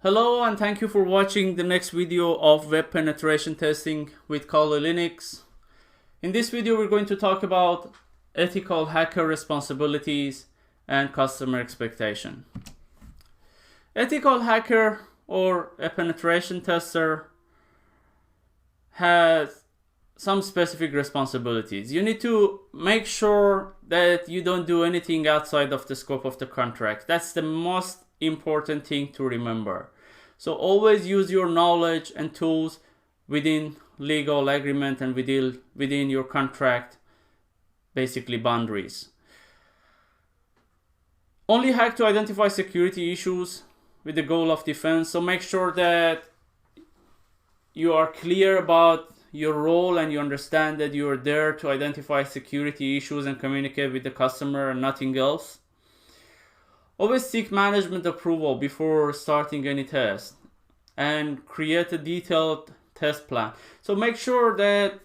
Hello and thank you for watching the next video of web penetration testing with Kali Linux. In this video we're going to talk about ethical hacker responsibilities and customer expectation. Ethical hacker or a penetration tester has some specific responsibilities. You need to make sure that you don't do anything outside of the scope of the contract. That's the most important thing to remember. So always use your knowledge and tools within legal agreement and within your contract, basically boundaries. Only hack to identify security issues with the goal of defense. So make sure that you are clear about your role and you understand that you are there to identify security issues and communicate with the customer and nothing else. Always seek management approval before starting any test and create a detailed test plan. So make sure that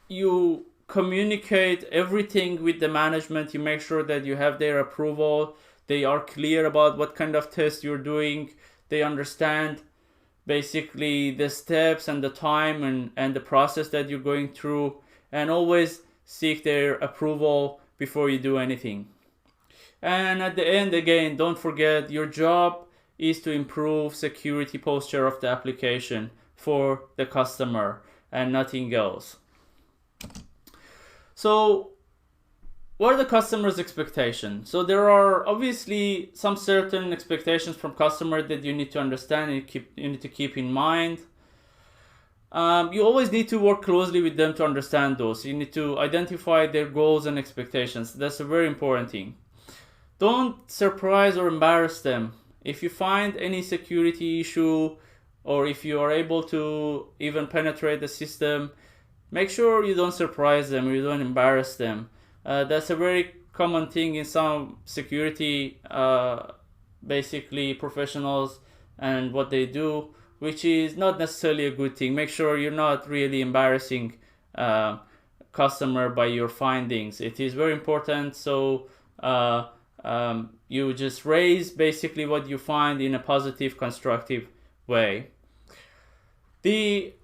you communicate everything with the management. You make sure that you have their approval. They are clear about what kind of test you're doing. They understand basically the steps and the time and the process that you're going through, and always seek their approval before you do anything. And at the end, again, don't forget your job is to improve security posture of the application for the customer and nothing else. So what are the customer's expectations? So there are obviously some certain expectations from customer that you need to understand and you need to keep in mind. You always need to work closely with them to understand those. You need to identify their goals and expectations. That's a very important thing. Don't surprise or embarrass them. If you find any security issue or if you are able to even penetrate the system, make sure you don't surprise them or you don't embarrass them. That's a very common thing in some security basically professionals and what they do, which is not necessarily a good thing. Make sure you're not really embarrassing customer by your findings. It is very important. So you just raise basically what you find in a positive, constructive way. The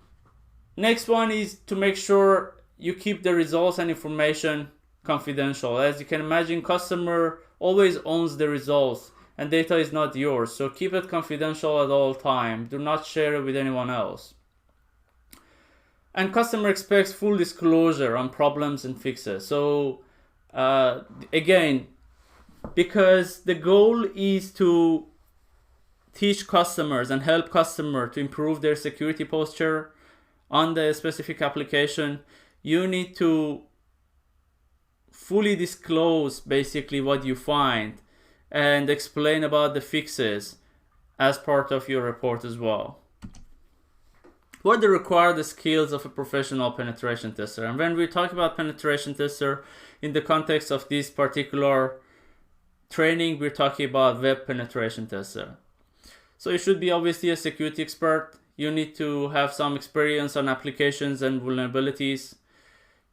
next one is to make sure you keep the results and information confidential. As you can imagine, customer always owns the results and data is not yours. So keep it confidential at all time. Do not share it with anyone else. And customer expects full disclosure on problems and fixes. So again, because the goal is to teach customers and help customer to improve their security posture on the specific application, you need to fully disclose basically what you find and explain about the fixes as part of your report as well. What are the required skills of a professional penetration tester? And when we talk about penetration tester in the context of this particular training, we're talking about web penetration tester. So you should be obviously a security expert. You need to have some experience on applications and vulnerabilities.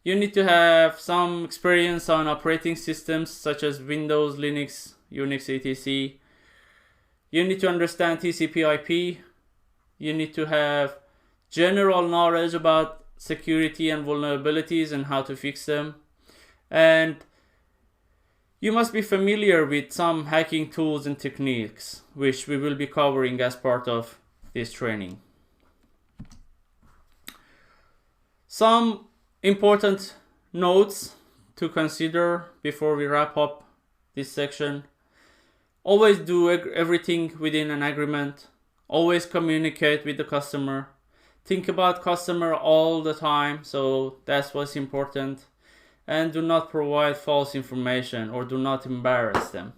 You need to have some experience on operating systems such as Windows, Linux, Unix, etc. You need to understand TCP/IP. You need to have general knowledge about security and vulnerabilities and how to fix them. And you must be familiar with some hacking tools and techniques, which we will be covering as part of this training. Some important notes to consider before we wrap up this section. Always do everything within an agreement. Always communicate with the customer. Think about customer all the time, so that's what's important. And do not provide false information or do not embarrass them.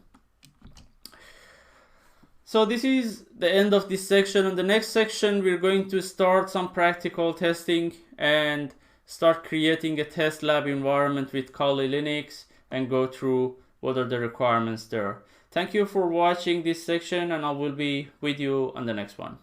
So this is the end of this section. In the next section, we're going to start some practical testing and start creating a test lab environment with Kali Linux and go through what are the requirements there. Thank you for watching this section, and I will be with you on the next one.